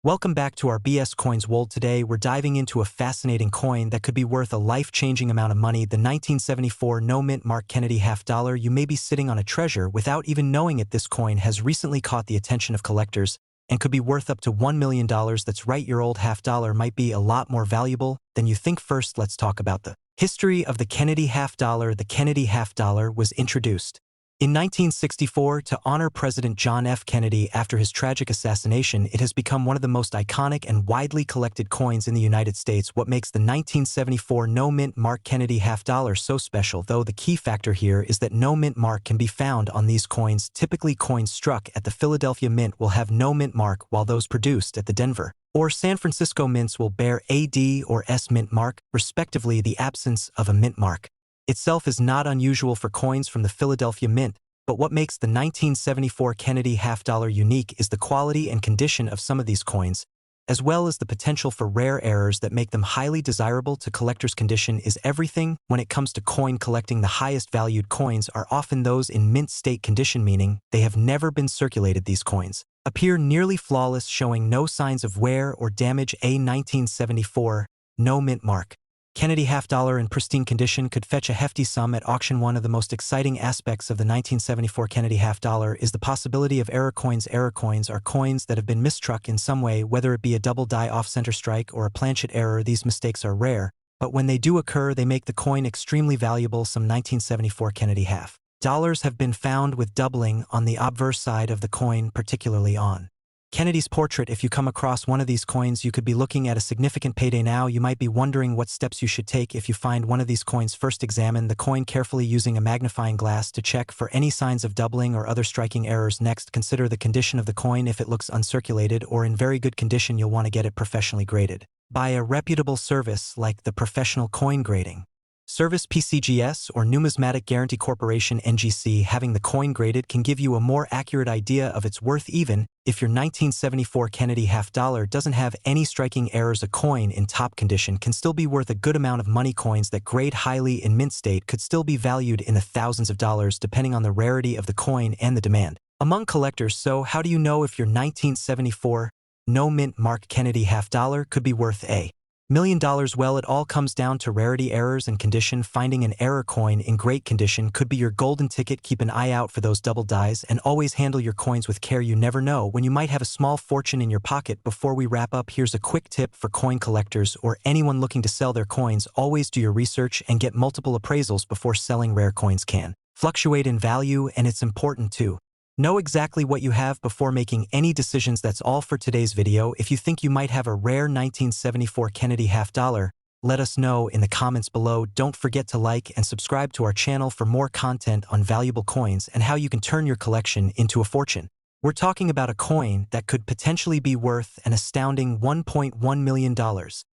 Welcome back to our BS Coins World. Today, we're diving into a fascinating coin that could be worth a life-changing amount of money, the 1974 no-mint mark Kennedy half-dollar. You may be sitting on a treasure without even knowing it. This coin has recently caught the attention of collectors and could be worth up to $1 million. That's right, your old half-dollar might be a lot more valuable than you think. First, let's talk about the history of the Kennedy half-dollar. The Kennedy half-dollar was introduced in 1964 to honor President John F. Kennedy after his tragic assassination. It has become one of the most iconic and widely collected coins in the United States. What makes the 1974 no-mint mark Kennedy half-dollar so special, though, the key factor here is that no mint mark can be found on these coins. Typically, coins struck at the Philadelphia Mint will have no mint mark, while those produced at the Denver or San Francisco mints will bear a D or S mint mark, respectively. The absence of a mint mark itself is not unusual for coins from the Philadelphia Mint, but what makes the 1974 Kennedy half-dollar unique is the quality and condition of some of these coins, as well as the potential for rare errors that make them highly desirable to collectors. Condition is everything when it comes to coin collecting. The highest valued coins are often those in mint state condition, meaning they have never been circulated. These coins appear nearly flawless, showing no signs of wear or damage. A 1974 no mint mark Kennedy half-dollar in pristine condition could fetch a hefty sum at auction. One of the most exciting aspects of the 1974 Kennedy half-dollar is the possibility of error coins. Error coins are coins that have been mistruck in some way, whether it be a double die off-center strike or a planchet error. These mistakes are rare, but when they do occur, they make the coin extremely valuable. Some 1974 Kennedy half-dollars have been found with doubling on the obverse side of the coin, particularly on Kennedy's portrait. If you come across one of these coins, you could be looking at a significant payday now. You might be wondering what steps you should take if you find one of these coins. First, examine the coin carefully using a magnifying glass to check for any signs of doubling or other striking errors. Next, consider the condition of the coin. If it looks uncirculated or in very good condition, you'll want to get it professionally graded by a reputable service like the Professional Coin Grading Service PCGS or Numismatic Guarantee Corporation NGC. Having the coin graded can give you a more accurate idea of its worth. Even if your 1974 Kennedy half-dollar doesn't have any striking errors, a coin in top condition can still be worth a good amount of money. Coins that grade highly in mint state could still be valued in the thousands of dollars, depending on the rarity of the coin and the demand among collectors. So how do you know if your 1974 no mint mark Kennedy half-dollar could be worth $1 million? Well, it all comes down to rarity, errors, and condition. Finding an error coin in great condition could be your golden ticket. Keep an eye out for those double dies and always handle your coins with care. You never know when you might have a small fortune in your pocket. Before we wrap up, here's a quick tip for coin collectors or anyone looking to sell their coins. Always do your research and get multiple appraisals before selling. Rare coins can fluctuate in value, and it's important to know exactly what you have before making any decisions. That's all for today's video. If you think you might have a rare 1974 Kennedy half-dollar, let us know in the comments below. Don't forget to like and subscribe to our channel for more content on valuable coins and how you can turn your collection into a fortune. We're talking about a coin that could potentially be worth an astounding $1.1 million.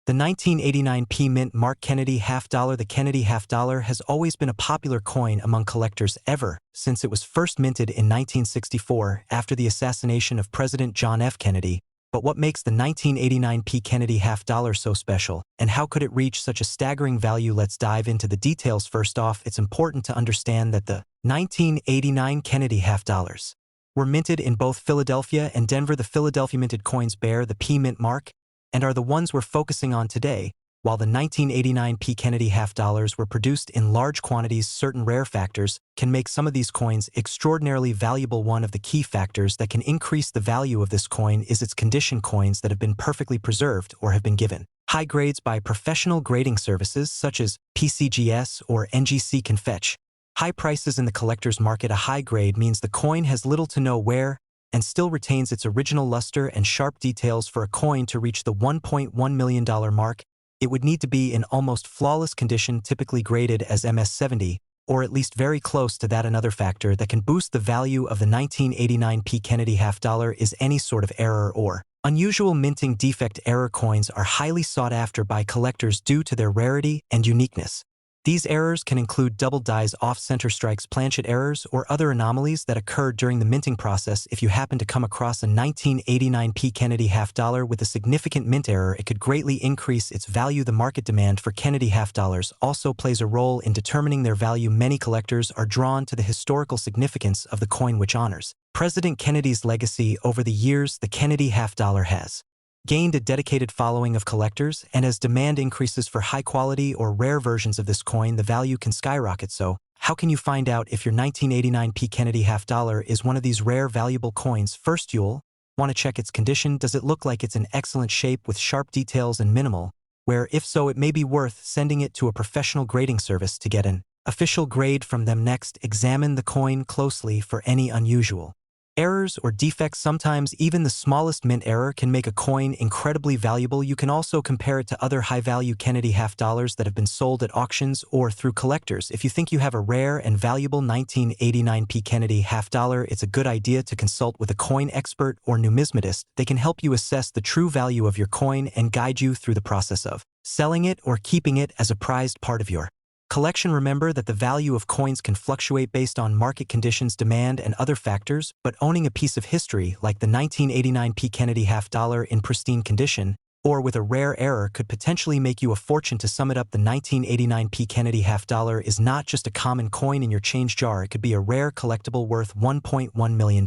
The 1989 P mint mark Kennedy half-dollar. The Kennedy half-dollar has always been a popular coin among collectors ever since it was first minted in 1964 after the assassination of President John F. Kennedy. But what makes the 1989 P Kennedy half-dollar so special, and how could it reach such a staggering value? Let's dive into the details. First off, it's important to understand that the 1989 Kennedy half-dollars were minted in both Philadelphia and Denver. The Philadelphia minted coins bear the P mint mark and are the ones we're focusing on today, while the 1989 P Kennedy half-dollars were produced in large quantities. Certain rare factors can make some of these coins extraordinarily valuable. One of the key factors that can increase the value of this coin is its condition. Coins that have been perfectly preserved or have been given high grades by professional grading services such as PCGS or NGC can fetch high prices in the collector's market. A high grade means the coin has little to no wear and still retains its original luster and sharp details. For a coin to reach the $1.1 million mark, it would need to be in almost flawless condition, typically graded as MS-70, or at least very close to that. Another factor that can boost the value of the 1989 P Kennedy half-dollar is any sort of error or unusual minting defect. Error coins are highly sought after by collectors due to their rarity and uniqueness. These errors can include double dies, off-center strikes, planchet errors, or other anomalies that occur during the minting process. If you happen to come across a 1989 P Kennedy half-dollar with a significant mint error, it could greatly increase its value. The market demand for Kennedy half-dollars also plays a role in determining their value. Many collectors are drawn to the historical significance of the coin, which honors President Kennedy's legacy. Over the years, the Kennedy half-dollar has gained a dedicated following of collectors, and as demand increases for high-quality or rare versions of this coin, the value can skyrocket. So, how can you find out if your 1989 P. Kennedy half dollar is one of these rare valuable coins? First, you'll want to check its condition. Does it look like it's in excellent shape with sharp details and minimal wear? If so, it may be worth sending it to a professional grading service to get an official grade from them. Next, examine the coin closely for any unusual errors or defects. Sometimes even the smallest mint error can make a coin incredibly valuable. You can also compare it to other high-value Kennedy half dollars that have been sold at auctions or through collectors. If you think you have a rare and valuable 1989 P. Kennedy half dollar, it's a good idea to consult with a coin expert or numismatist. They can help you assess the true value of your coin and guide you through the process of selling it or keeping it as a prized part of your collection. Remember that the value of coins can fluctuate based on market conditions, demand, and other factors, but owning a piece of history like the 1989 P. Kennedy half dollar in pristine condition or with a rare error could potentially make you a fortune. To sum it up, the 1989 P. Kennedy half dollar is not just a common coin in your change jar. It could be a rare collectible worth $1.1 million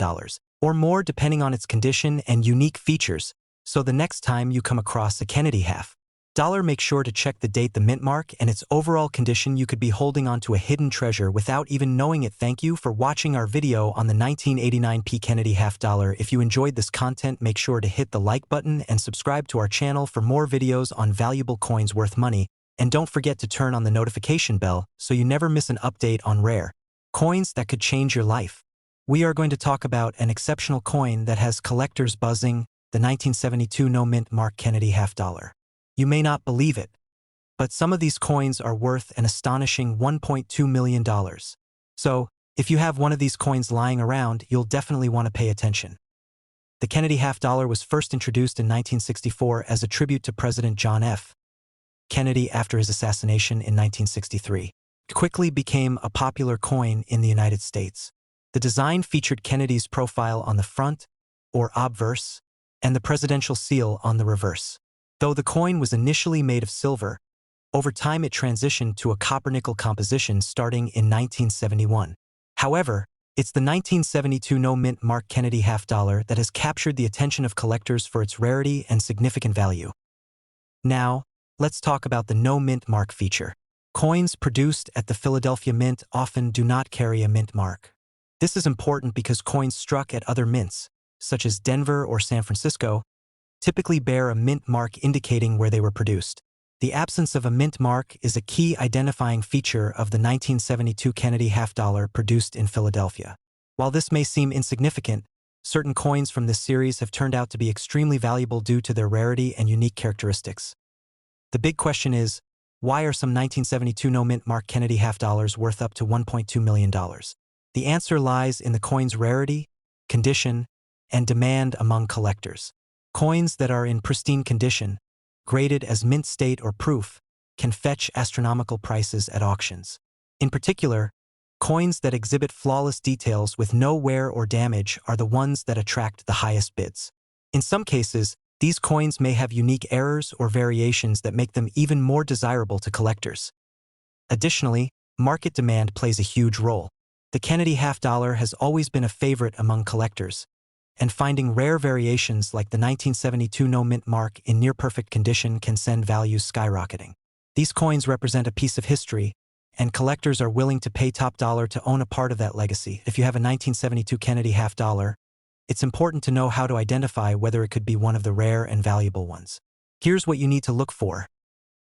or more depending on its condition and unique features. So the next time you come across a Kennedy half dollar, make sure to check the date, the mint mark, and its overall condition. You could be holding on to a hidden treasure without even knowing it. Thank you for watching our video on the 1989 P. Kennedy half dollar. If you enjoyed this content, make sure to hit the like button and subscribe to our channel for more videos on valuable coins worth money. And don't forget to turn on the notification bell so you never miss an update on rare coins that could change your life. We are going to talk about an exceptional coin that has collectors buzzing, the 1972 no mint mark Kennedy half dollar. You may not believe it, but some of these coins are worth an astonishing $1.2 million. So, if you have one of these coins lying around, you'll definitely want to pay attention. The Kennedy half dollar was first introduced in 1964 as a tribute to President John F. Kennedy after his assassination in 1963. It quickly became a popular coin in the United States. The design featured Kennedy's profile on the front, or obverse, and the presidential seal on the reverse. Though the coin was initially made of silver, over time it transitioned to a copper-nickel composition starting in 1971. However, it's the 1972 no mint mark Kennedy half dollar that has captured the attention of collectors for its rarity and significant value. Now, let's talk about the no mint mark feature. Coins produced at the Philadelphia Mint often do not carry a mint mark. This is important because coins struck at other mints, such as Denver or San Francisco, typically bear a mint mark indicating where they were produced. The absence of a mint mark is a key identifying feature of the 1972 Kennedy half dollar produced in Philadelphia. While this may seem insignificant, certain coins from this series have turned out to be extremely valuable due to their rarity and unique characteristics. The big question is, why are some 1972 no mint mark Kennedy half dollars worth up to $1.2 million? The answer lies in the coin's rarity, condition, and demand among collectors. Coins that are in pristine condition, graded as mint state or proof, can fetch astronomical prices at auctions. In particular, coins that exhibit flawless details with no wear or damage are the ones that attract the highest bids. In some cases, these coins may have unique errors or variations that make them even more desirable to collectors. Additionally, market demand plays a huge role. The Kennedy half dollar has always been a favorite among collectors, and finding rare variations like the 1972 no mint mark in near-perfect condition can send values skyrocketing. These coins represent a piece of history, and collectors are willing to pay top dollar to own a part of that legacy. If you have a 1972 Kennedy half dollar, it's important to know how to identify whether it could be one of the rare and valuable ones. Here's what you need to look for.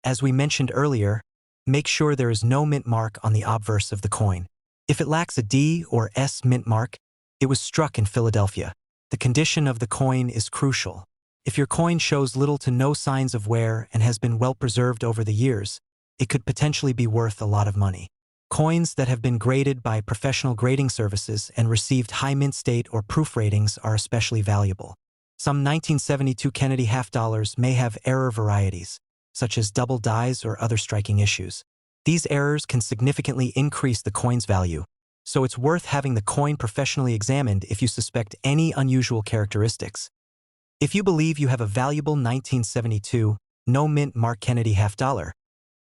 As we mentioned earlier, make sure there is no mint mark on the obverse of the coin. If it lacks a D or S mint mark, it was struck in Philadelphia. The condition of the coin is crucial. If your coin shows little to no signs of wear and has been well preserved over the years, it could potentially be worth a lot of money. Coins that have been graded by professional grading services and received high mint state or proof ratings are especially valuable. Some 1972 Kennedy half dollars may have error varieties, such as double dies or other striking issues. These errors can significantly increase the coin's value, so it's worth having the coin professionally examined if you suspect any unusual characteristics. If you believe you have a valuable 1972 no mint mark Kennedy half dollar,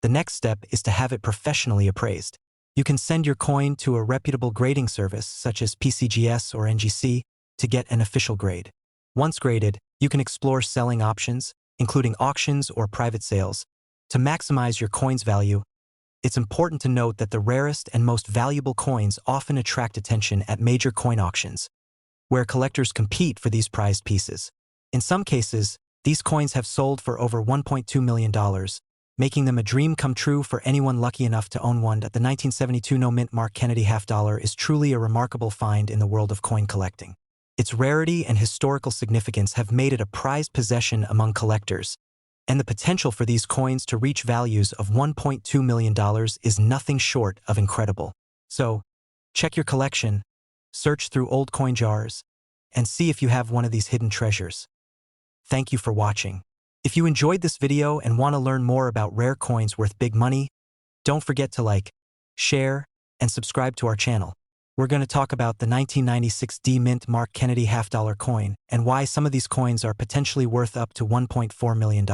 the next step is to have it professionally appraised. You can send your coin to a reputable grading service such as PCGS or NGC to get an official grade. Once graded, You can explore selling options, including auctions or private sales, to maximize your coin's value. It's important to note that the rarest and most valuable coins often attract attention at major coin auctions, where collectors compete for these prized pieces. In some cases, these coins have sold for over $1.2 million, making them a dream come true for anyone lucky enough to own one. The 1972 no-mint Mark Kennedy half-dollar is truly a remarkable find in the world of coin collecting. Its rarity and historical significance have made it a prized possession among collectors, and the potential for these coins to reach values of $1.2 million is nothing short of incredible. So, check your collection, search through old coin jars, and see if you have one of these hidden treasures. Thank you for watching. If you enjoyed this video and want to learn more about rare coins worth big money, don't forget to like, share, and subscribe to our channel. We're going to talk about the 1996 D-Mint Mark Kennedy half-dollar coin and why some of these coins are potentially worth up to $1.4 million.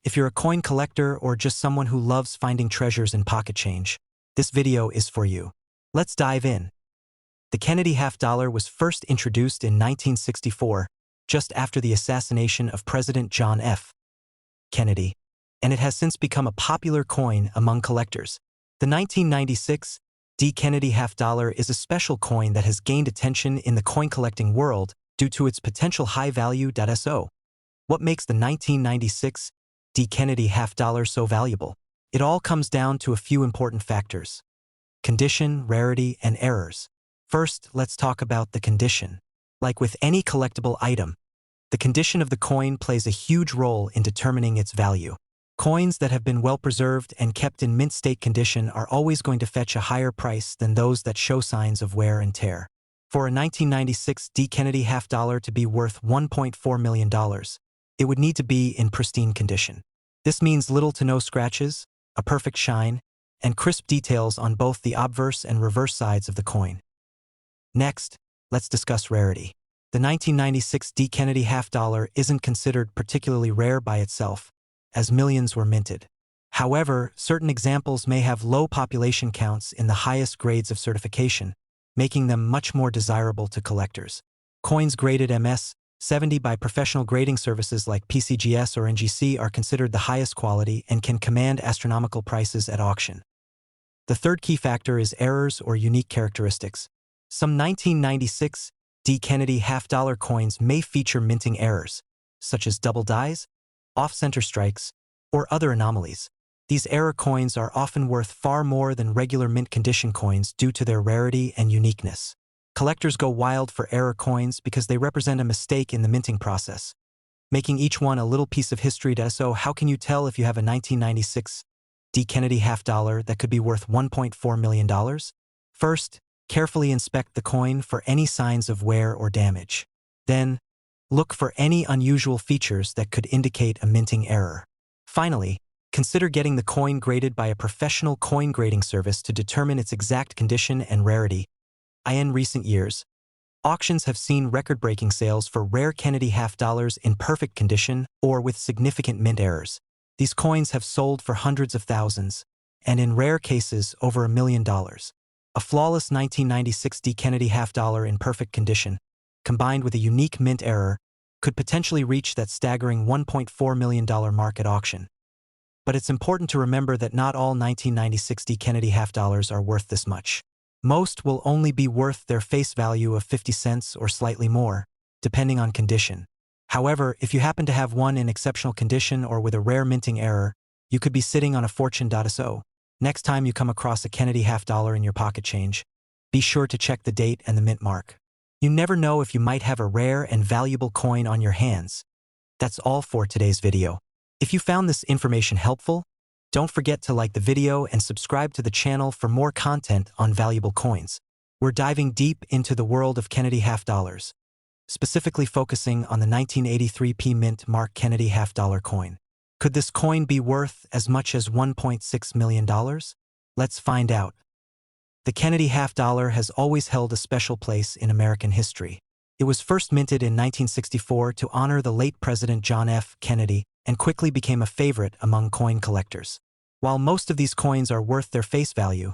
If you're a coin collector or just someone who loves finding treasures in pocket change, this video is for you. Let's dive in. The Kennedy half-dollar was first introduced in 1964, just after the assassination of President John F. Kennedy, and it has since become a popular coin among collectors. The 1996 D. Kennedy half-dollar is a special coin that has gained attention in the coin collecting world due to its potential high value. So, what makes the 1996 D. Kennedy half-dollar so valuable? It all comes down to a few important factors: condition, rarity, and errors. First, let's talk about the condition. Like with any collectible item, the condition of the coin plays a huge role in determining its value. Coins that have been well preserved and kept in mint state condition are always going to fetch a higher price than those that show signs of wear and tear. For a 1996 D. Kennedy half-dollar to be worth $1.4 million, it would need to be in pristine condition. This means little to no scratches, a perfect shine, and crisp details on both the obverse and reverse sides of the coin. Next, let's discuss rarity. The 1996 D. Kennedy half-dollar isn't considered particularly rare by itself, as millions were minted. However, certain examples may have low population counts in the highest grades of certification, making them much more desirable to collectors. Coins graded MS-70 by professional grading services like PCGS or NGC are considered the highest quality and can command astronomical prices at auction. The third key factor is errors or unique characteristics. Some 1996 D. Kennedy half-dollar coins may feature minting errors, such as double dies, off-center strikes, or other anomalies. These error coins are often worth far more than regular mint condition coins due to their rarity and uniqueness. Collectors go wild for error coins because they represent a mistake in the minting process, making each one a little piece of history. So how can you tell if you have a 1996 D. Kennedy half-dollar that could be worth $1.4 million? First, carefully inspect the coin for any signs of wear or damage. Then, look for any unusual features that could indicate a minting error. Finally, consider getting the coin graded by a professional coin grading service to determine its exact condition and rarity. In recent years, auctions have seen record-breaking sales for rare Kennedy half-dollars in perfect condition or with significant mint errors. These coins have sold for hundreds of thousands, and in rare cases, over $1 million. A flawless 1996 D. Kennedy half-dollar in perfect condition, combined with a unique mint error, could potentially reach that staggering $1.4 million mark at auction. But it's important to remember that not all 1996 D. Kennedy half-dollars are worth this much. Most will only be worth their face value of 50 cents or slightly more, depending on condition. However, if you happen to have one in exceptional condition or with a rare minting error, you could be sitting on a fortune. So, next time you come across a Kennedy half-dollar in your pocket change, be sure to check the date and the mint mark. You never know if you might have a rare and valuable coin on your hands. That's all for today's video. If you found this information helpful, don't forget to like the video and subscribe to the channel for more content on valuable coins. We're diving deep into the world of Kennedy half-dollars, specifically focusing on the 1983 Mint Mark Kennedy half-dollar coin. Could this coin be worth as much as $1.6 million? Let's find out. The Kennedy half-dollar has always held a special place in American history. It was first minted in 1964 to honor the late President John F. Kennedy and quickly became a favorite among coin collectors. While most of these coins are worth their face value,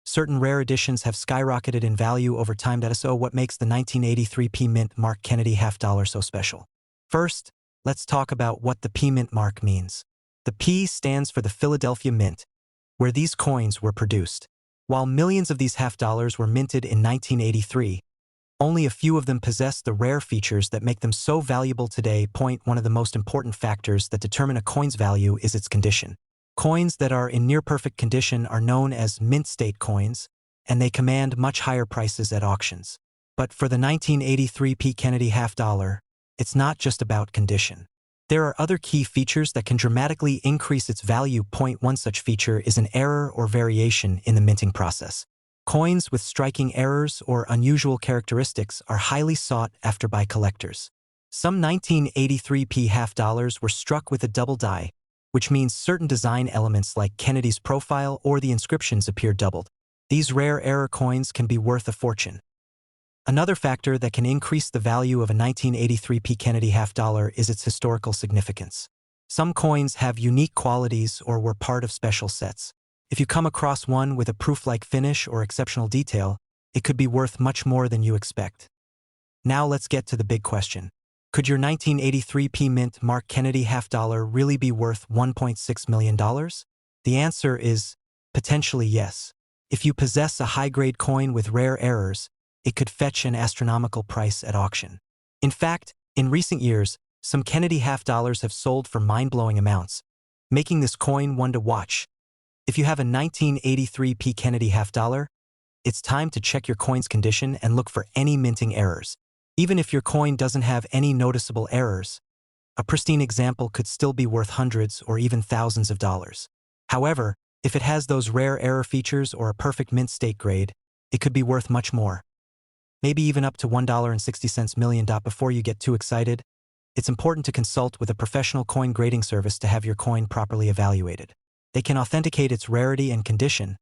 certain rare editions have skyrocketed in value over time. So what makes the 1983 Mint Mark Kennedy half-dollar so special? First, let's talk about what the P Mint mark means. The P stands for the Philadelphia Mint, where these coins were produced. While millions of these half-dollars were minted in 1983, only a few of them possess the rare features that make them so valuable today. One of the most important factors that determine a coin's value is its condition. Coins that are in near-perfect condition are known as mint state coins, and they command much higher prices at auctions. But for the 1983 P. Kennedy half-dollar, it's not just about condition. There are other key features that can dramatically increase its value. One such feature is an error or variation in the minting process. Coins with striking errors or unusual characteristics are highly sought after by collectors. Some 1983 P half-dollars were struck with a double die, which means certain design elements like Kennedy's profile or the inscriptions appear doubled. These rare error coins can be worth a fortune. Another factor that can increase the value of a 1983 P. Kennedy half-dollar is its historical significance. Some coins have unique qualities or were part of special sets. If you come across one with a proof-like finish or exceptional detail, it could be worth much more than you expect. Now let's get to the big question. Could your 1983 P. Mint Mark Kennedy half-dollar really be worth $1.6 million? The answer is potentially yes. If you possess a high-grade coin with rare errors, it could fetch an astronomical price at auction. In fact, in recent years, some Kennedy half-dollars have sold for mind-blowing amounts, making this coin one to watch. If you have a 1983 P. Kennedy half-dollar, it's time to check your coin's condition and look for any minting errors. Even if your coin doesn't have any noticeable errors, a pristine example could still be worth hundreds or even thousands of dollars. However, if it has those rare error features or a perfect mint state grade, it could be worth much more. Maybe even up to $1.60 million. Before you get too excited, it's important to consult with a professional coin grading service to have your coin properly evaluated. They can authenticate its rarity and condition,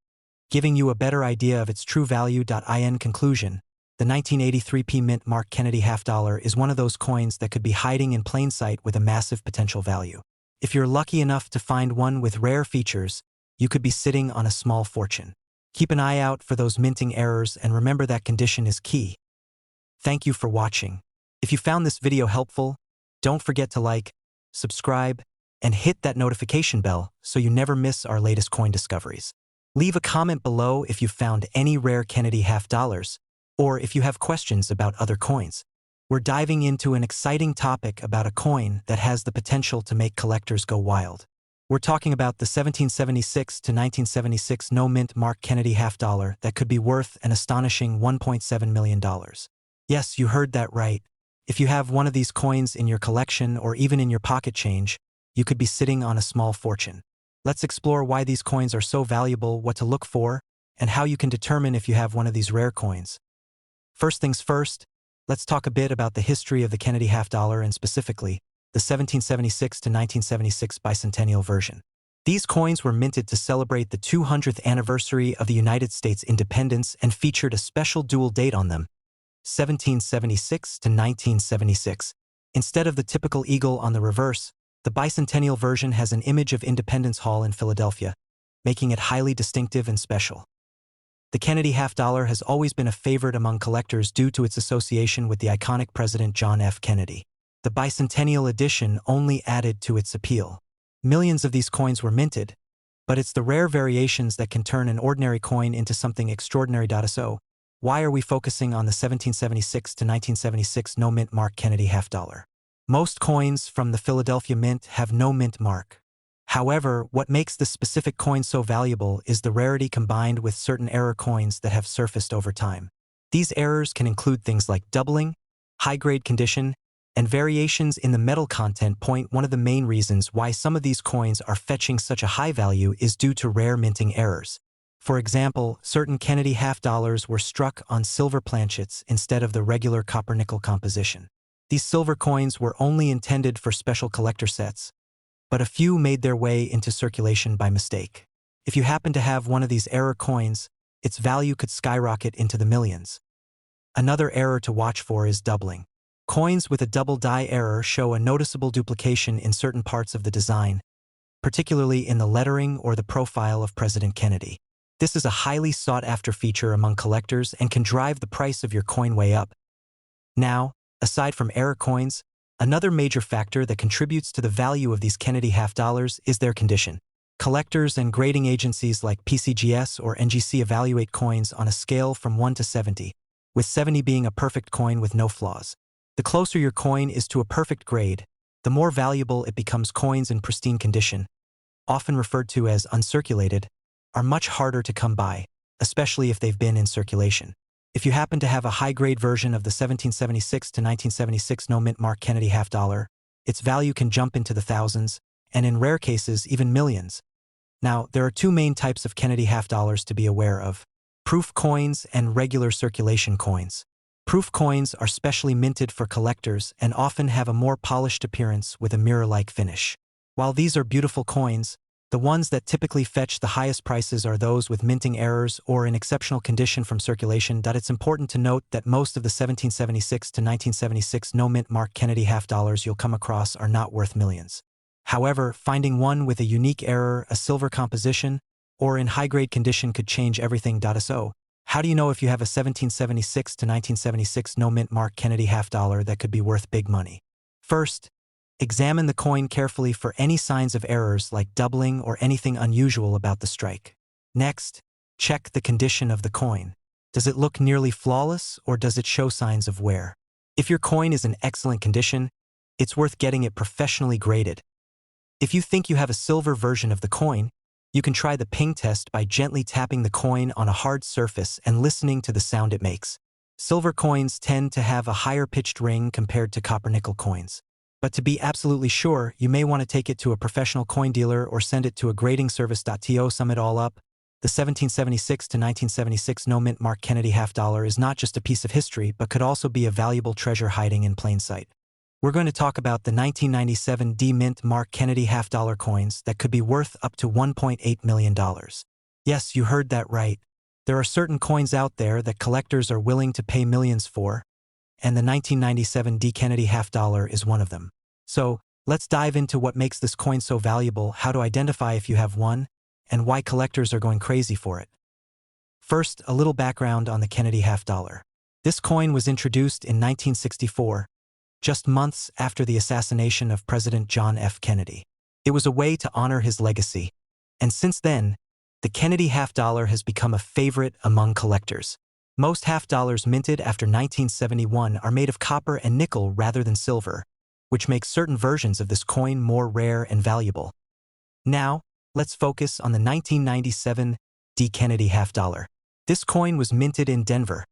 giving you a better idea of its true value. In conclusion, the 1983 P. Mint Mark Kennedy half-dollar is one of those coins that could be hiding in plain sight with a massive potential value. If you're lucky enough to find one with rare features, you could be sitting on a small fortune. Keep an eye out for those minting errors and remember that condition is key. Thank you for watching. If you found this video helpful, don't forget to like, subscribe, and hit that notification bell so you never miss our latest coin discoveries. Leave a comment below if you found any rare Kennedy half-dollars, or if you have questions about other coins. We're diving into an exciting topic about a coin that has the potential to make collectors go wild. We're talking about the 1776 to 1976 no-mint Mark Kennedy half-dollar that could be worth an astonishing $1.7 million. Yes, you heard that right. If you have one of these coins in your collection or even in your pocket change, you could be sitting on a small fortune. Let's explore why these coins are so valuable, what to look for, and how you can determine if you have one of these rare coins. First things first, let's talk a bit about the history of the Kennedy half-dollar and specifically, the 1776 to 1976 Bicentennial version. These coins were minted to celebrate the 200th anniversary of the United States independence and featured a special dual date on them, 1776 to 1976. Instead of the typical eagle on the reverse, the bicentennial version has an image of Independence Hall in Philadelphia, making it highly distinctive and special. The Kennedy half-dollar has always been a favorite among collectors due to its association with the iconic President John F. Kennedy. The bicentennial edition only added to its appeal. Millions of these coins were minted, but it's the rare variations that can turn an ordinary coin into something extraordinary. So, why are we focusing on the 1776 to 1976 no-mint Mark Kennedy half-dollar? Most coins from the Philadelphia Mint have no mint mark. However, what makes this specific coin so valuable is the rarity combined with certain error coins that have surfaced over time. These errors can include things like doubling, high-grade condition, and variations in the metal content. One of the main reasons why some of these coins are fetching such a high value is due to rare minting errors. For example, certain Kennedy half-dollars were struck on silver planchets instead of the regular copper-nickel composition. These silver coins were only intended for special collector sets, but a few made their way into circulation by mistake. If you happen to have one of these error coins, its value could skyrocket into the millions. Another error to watch for is doubling. Coins with a double die error show a noticeable duplication in certain parts of the design, particularly in the lettering or the profile of President Kennedy. This is a highly sought-after feature among collectors and can drive the price of your coin way up. Now, aside from error coins, Another major factor that contributes to the value of these Kennedy half dollars is their condition. Collectors and grading agencies like PCGS or NGC evaluate coins on a scale from 1 to 70, with 70 being a perfect coin with no flaws. The closer your coin is to a perfect grade, the more valuable it becomes. Coins in pristine condition, often referred to as uncirculated, are much harder to come by, especially if they've been in circulation. If you happen to have a high-grade version of the 1776 to 1976 no-mint mark Kennedy half dollar, its value can jump into the thousands, and in rare cases even millions. Now, there are two main types of Kennedy half dollars to be aware of: proof coins and regular circulation coins. Proof coins are specially minted for collectors and often have a more polished appearance with a mirror-like finish. While these are beautiful coins, the ones that typically fetch the highest prices are those with minting errors or in exceptional condition from circulation. It's important to note that most of the 1776 to 1976 no-mint mark Kennedy half dollars you'll come across are not worth millions. However, finding one with a unique error, a silver composition, or in high-grade condition could change everything. So, how do you know if you have a 1776 to 1976 no-mint mark Kennedy half dollar that could be worth big money? First, examine the coin carefully for any signs of errors like doubling or anything unusual about the strike. Next, check the condition of the coin. Does it look nearly flawless or does it show signs of wear? If your coin is in excellent condition, it's worth getting it professionally graded. If you think you have a silver version of the coin, you can try the ping test by gently tapping the coin on a hard surface and listening to the sound it makes. Silver coins tend to have a higher pitched ring compared to copper-nickel coins. But to be absolutely sure, you may want to take it to a professional coin dealer or send it to a grading service. To sum it all up, the 1776 to 1976 no-mint mark Kennedy half dollar is not just a piece of history but could also be a valuable treasure hiding in plain sight. We're going to talk about the 1997 D-mint mark Kennedy half dollar coins that could be worth up to $1.8 million. Yes, you heard that right. There are certain coins out there that collectors are willing to pay millions for, and the 1997 D Kennedy half dollar is one of them. So, let's dive into what makes this coin so valuable, how to identify if you have one, and why collectors are going crazy for it. First, a little background on the Kennedy half dollar. This coin was introduced in 1964, just months after the assassination of President John F. Kennedy. It was a way to honor his legacy, and since then, the Kennedy half dollar has become a favorite among collectors. Most half dollars minted after 1971 are made of copper and nickel rather than silver, which makes certain versions of this coin more rare and valuable. Now, let's focus on the 1997 D Kennedy half dollar. This coin was minted in Denver,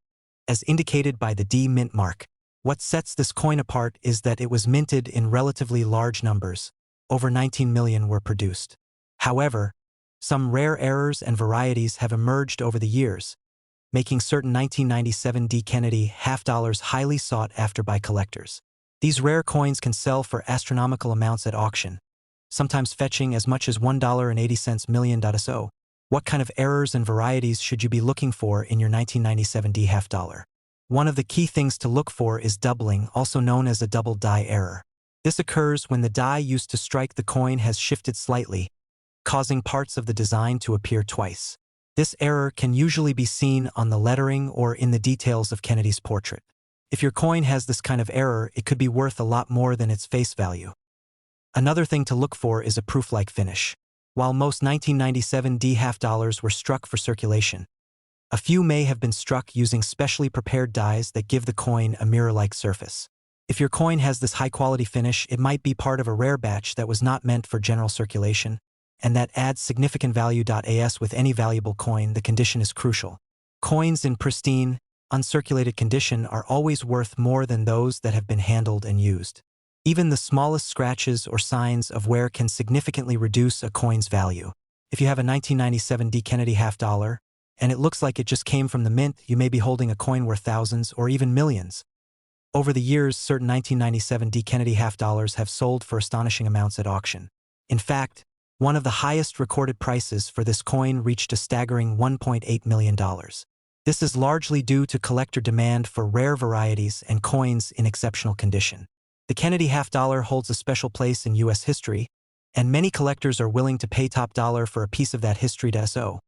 as indicated by the D mint mark. What sets this coin apart is that it was minted in relatively large numbers. Over 19 million were produced. However, some rare errors and varieties have emerged over the years, making certain 1997 D Kennedy half dollars highly sought after by collectors. These rare coins can sell for astronomical amounts at auction, sometimes fetching as much as $1.80 million. So, what kind of errors and varieties should you be looking for in your 1997 D half dollar? One of the key things to look for is doubling, also known as a double die error. This occurs when the die used to strike the coin has shifted slightly, causing parts of the design to appear twice. This error can usually be seen on the lettering or in the details of Kennedy's portrait. If your coin has this kind of error, it could be worth a lot more than its face value. Another thing to look for is a proof-like finish. While most 1997 D half dollars were struck for circulation, a few may have been struck using specially prepared dies that give the coin a mirror-like surface. If your coin has this high-quality finish, it might be part of a rare batch that was not meant for general circulation, and that adds significant value. As with any valuable coin, the condition is crucial. Coins in pristine, uncirculated condition are always worth more than those that have been handled and used. Even the smallest scratches or signs of wear can significantly reduce a coin's value. If you have a 1997 D Kennedy half dollar, and it looks like it just came from the mint, you may be holding a coin worth thousands or even millions. Over the years, certain 1997 D Kennedy half dollars have sold for astonishing amounts at auction. In fact, one of the highest recorded prices for this coin reached a staggering $1.8 million. This is largely due to collector demand for rare varieties and coins in exceptional condition. The Kennedy half dollar holds a special place in U.S. history, and many collectors are willing to pay top dollar for a piece of that history. So,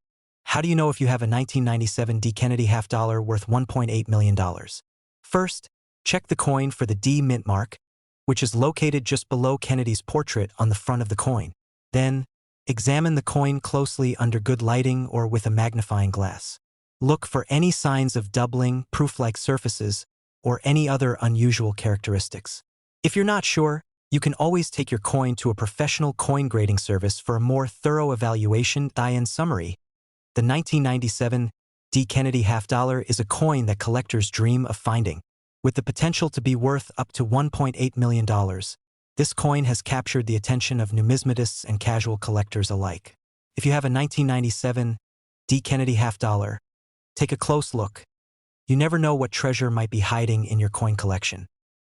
how do you know if you have a 1997 D Kennedy half dollar worth $1.8 million? First, check the coin for the D mint mark, which is located just below Kennedy's portrait on the front of the coin. Then, examine the coin closely under good lighting or with a magnifying glass. Look for any signs of doubling, proof-like surfaces, or any other unusual characteristics. If you're not sure, you can always take your coin to a professional coin grading service for a more thorough evaluation. In summary, the 1997 D. Kennedy half dollar is a coin that collectors dream of finding. With the potential to be worth up to $1.8 million, this coin has captured the attention of numismatists and casual collectors alike. If you have a 1997 D. Kennedy half dollar, take a close look. You never know what treasure might be hiding in your coin collection.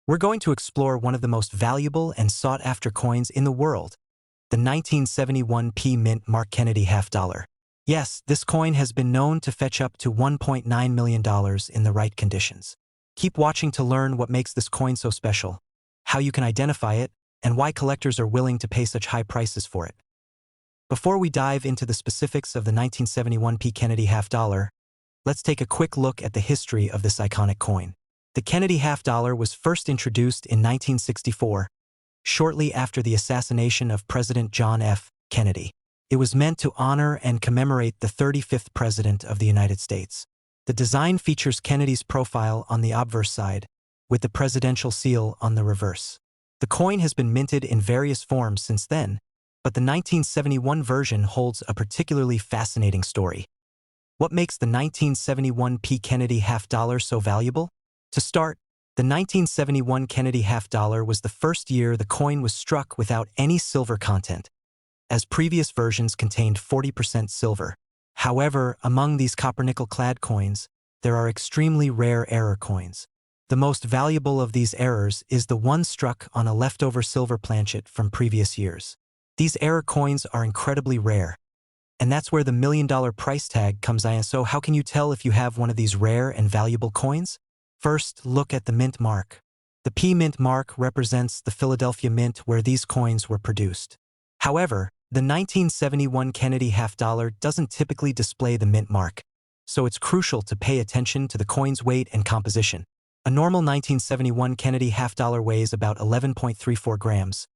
We're going to explore one of the most valuable and sought-after coins in the world, the 1971 P. Mint Mark Kennedy half dollar. Yes, this coin has been known to fetch up to $1.9 million in the right conditions. Keep watching to learn what makes this coin so special, how you can identify it, and why collectors are willing to pay such high prices for it. Before we dive into the specifics of the 1971 P. Kennedy half dollar, let's take a quick look at the history of this iconic coin. The Kennedy half dollar was first introduced in 1964, shortly after the assassination of President John F. Kennedy. It was meant to honor and commemorate the 35th President of the United States. The design features Kennedy's profile on the obverse side, with the presidential seal on the reverse. The coin has been minted in various forms since then, but the 1971 version holds a particularly fascinating story. What makes the 1971 P. Kennedy half dollar so valuable? To start, the 1971 Kennedy half dollar was the first year the coin was struck without any silver content, as previous versions contained 40% silver. However, among these copper-nickel-clad coins, there are extremely rare error coins. The most valuable of these errors is the one struck on a leftover silver planchet from previous years. These error coins are incredibly rare, and that's where the $1 million price tag comes in. So how can you tell if you have one of these rare and valuable coins? First, look at the mint mark. The P Mint mark represents the Philadelphia Mint where these coins were produced. However, the 1971 Kennedy half dollar doesn't typically display the mint mark, so it's crucial to pay attention to the coin's weight and composition. A normal 1971 Kennedy half dollar weighs about 11.34 grams,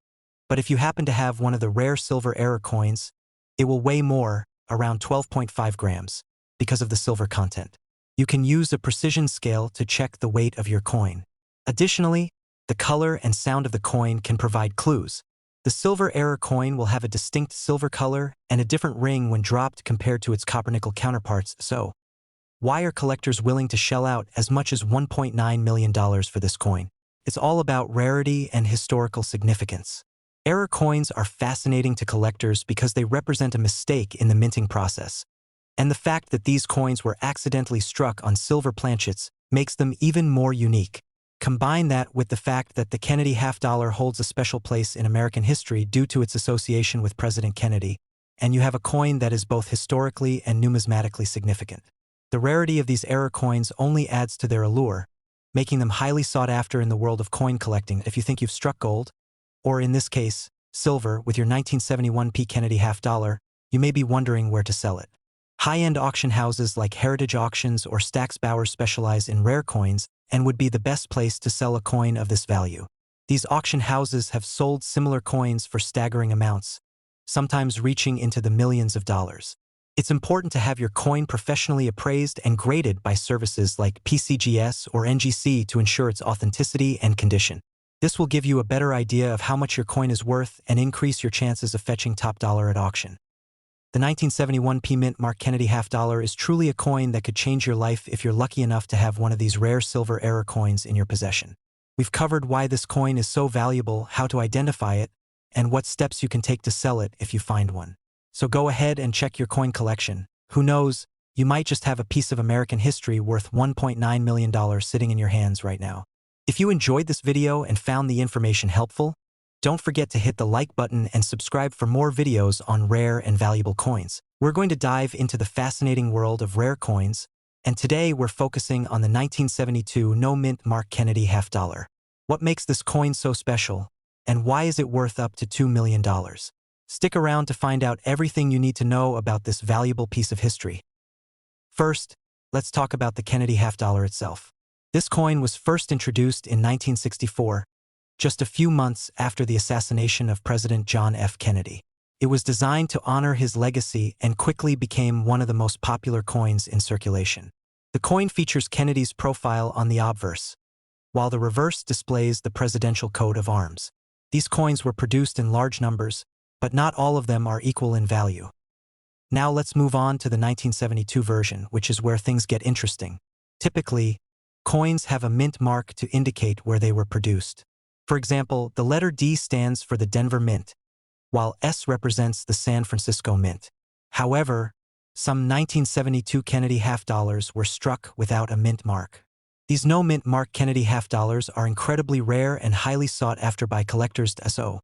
but if you happen to have one of the rare silver error coins, it will weigh more, around 12.5 grams, because of the silver content. You can use a precision scale to check the weight of your coin. Additionally, the color and sound of the coin can provide clues. The silver error coin will have a distinct silver color and a different ring when dropped compared to its copper-nickel counterparts. So, why are collectors willing to shell out as much as $1.9 million for this coin? It's all about rarity and historical significance. Error coins are fascinating to collectors because they represent a mistake in the minting process. And the fact that these coins were accidentally struck on silver planchets makes them even more unique. Combine that with the fact that the Kennedy half dollar holds a special place in American history due to its association with President Kennedy, and you have a coin that is both historically and numismatically significant. The rarity of these error coins only adds to their allure, making them highly sought after in the world of coin collecting. If you think you've struck gold, or in this case, silver, with your 1971 P. Kennedy half dollar, you may be wondering where to sell it. High-end auction houses like Heritage Auctions or Stack's Bowers specialize in rare coins and would be the best place to sell a coin of this value. These auction houses have sold similar coins for staggering amounts, sometimes reaching into the millions of dollars. It's important to have your coin professionally appraised and graded by services like PCGS or NGC to ensure its authenticity and condition. This will give you a better idea of how much your coin is worth and increase your chances of fetching top dollar at auction. The 1971 P. Mint Mark Kennedy half dollar is truly a coin that could change your life if you're lucky enough to have one of these rare silver error coins in your possession. We've covered why this coin is so valuable, how to identify it, and what steps you can take to sell it if you find one. So go ahead and check your coin collection. Who knows, you might just have a piece of American history worth $1.9 million sitting in your hands right now. If you enjoyed this video and found the information helpful, don't forget to hit the like button and subscribe for more videos on rare and valuable coins. We're going to dive into the fascinating world of rare coins, and today we're focusing on the 1972 No Mint Mark Kennedy half dollar. What makes this coin so special, and why is it worth up to $2 million? Stick around to find out everything you need to know about this valuable piece of history. First, let's talk about the Kennedy half dollar itself. This coin was first introduced in 1964, just a few months after the assassination of President John F. Kennedy. It was designed to honor his legacy and quickly became one of the most popular coins in circulation. The coin features Kennedy's profile on the obverse, while the reverse displays the presidential coat of arms. These coins were produced in large numbers, but not all of them are equal in value. Now let's move on to the 1972 version, which is where things get interesting. Typically, coins have a mint mark to indicate where they were produced. For example, the letter D stands for the Denver Mint, while S represents the San Francisco Mint. However, some 1972 Kennedy half dollars were struck without a mint mark. These no-mint mark Kennedy half dollars are incredibly rare and highly sought after by collectors. So,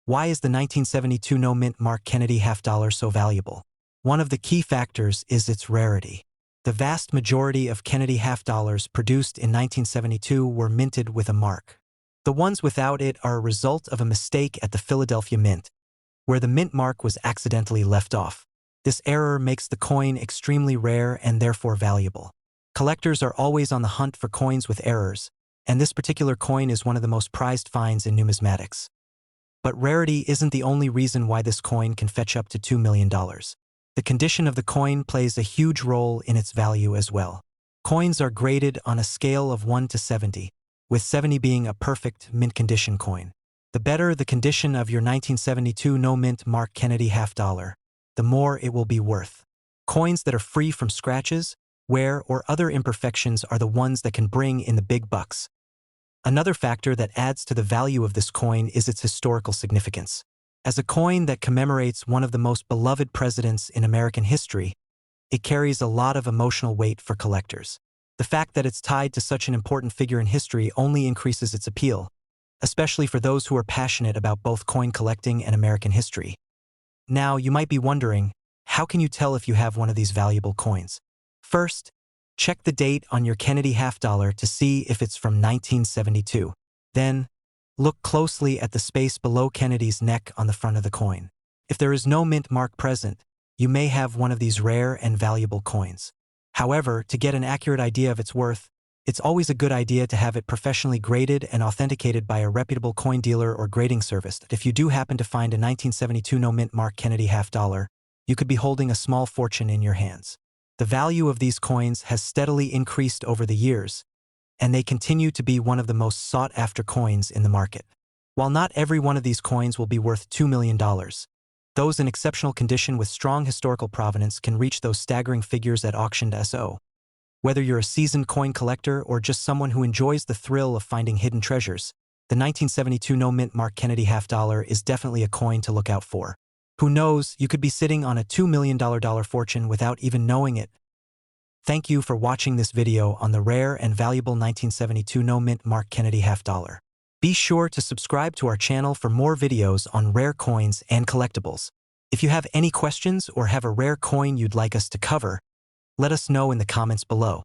why is the 1972 no-mint mark Kennedy half dollar so valuable? One of the key factors is its rarity. The vast majority of Kennedy half dollars produced in 1972 were minted with a mark. The ones without it are a result of a mistake at the Philadelphia Mint, where the mint mark was accidentally left off. This error makes the coin extremely rare and therefore valuable. Collectors are always on the hunt for coins with errors, and this particular coin is one of the most prized finds in numismatics. But rarity isn't the only reason why this coin can fetch up to $2 million. The condition of the coin plays a huge role in its value as well. Coins are graded on a scale of 1 to 70, with 70 being a perfect mint condition coin. The better the condition of your 1972 no-mint mark Kennedy half dollar, the more it will be worth. Coins that are free from scratches, wear, or other imperfections are the ones that can bring in the big bucks. Another factor that adds to the value of this coin is its historical significance. As a coin that commemorates one of the most beloved presidents in American history, it carries a lot of emotional weight for collectors. The fact that it's tied to such an important figure in history only increases its appeal, especially for those who are passionate about both coin collecting and American history. Now, you might be wondering, how can you tell if you have one of these valuable coins? First, check the date on your Kennedy half dollar to see if it's from 1972. Then, look closely at the space below Kennedy's neck on the front of the coin. If there is no mint mark present, you may have one of these rare and valuable coins. However, to get an accurate idea of its worth, it's always a good idea to have it professionally graded and authenticated by a reputable coin dealer or grading service. If you do happen to find a 1972 no-mint mark Kennedy half dollar, you could be holding a small fortune in your hands. The value of these coins has steadily increased over the years, and they continue to be one of the most sought-after coins in the market. While not every one of these coins will be worth $2 million, those in exceptional condition with strong historical provenance can reach those staggering figures at auction. So, whether you're a seasoned coin collector or just someone who enjoys the thrill of finding hidden treasures, the 1972 no-mint mark Kennedy half dollar is definitely a coin to look out for. Who knows, you could be sitting on a $2 million fortune without even knowing it. Thank you for watching this video on the rare and valuable 1972 no-mint mark Kennedy half dollar. Be sure to subscribe to our channel for more videos on rare coins and collectibles. If you have any questions or have a rare coin you'd like us to cover, let us know in the comments below.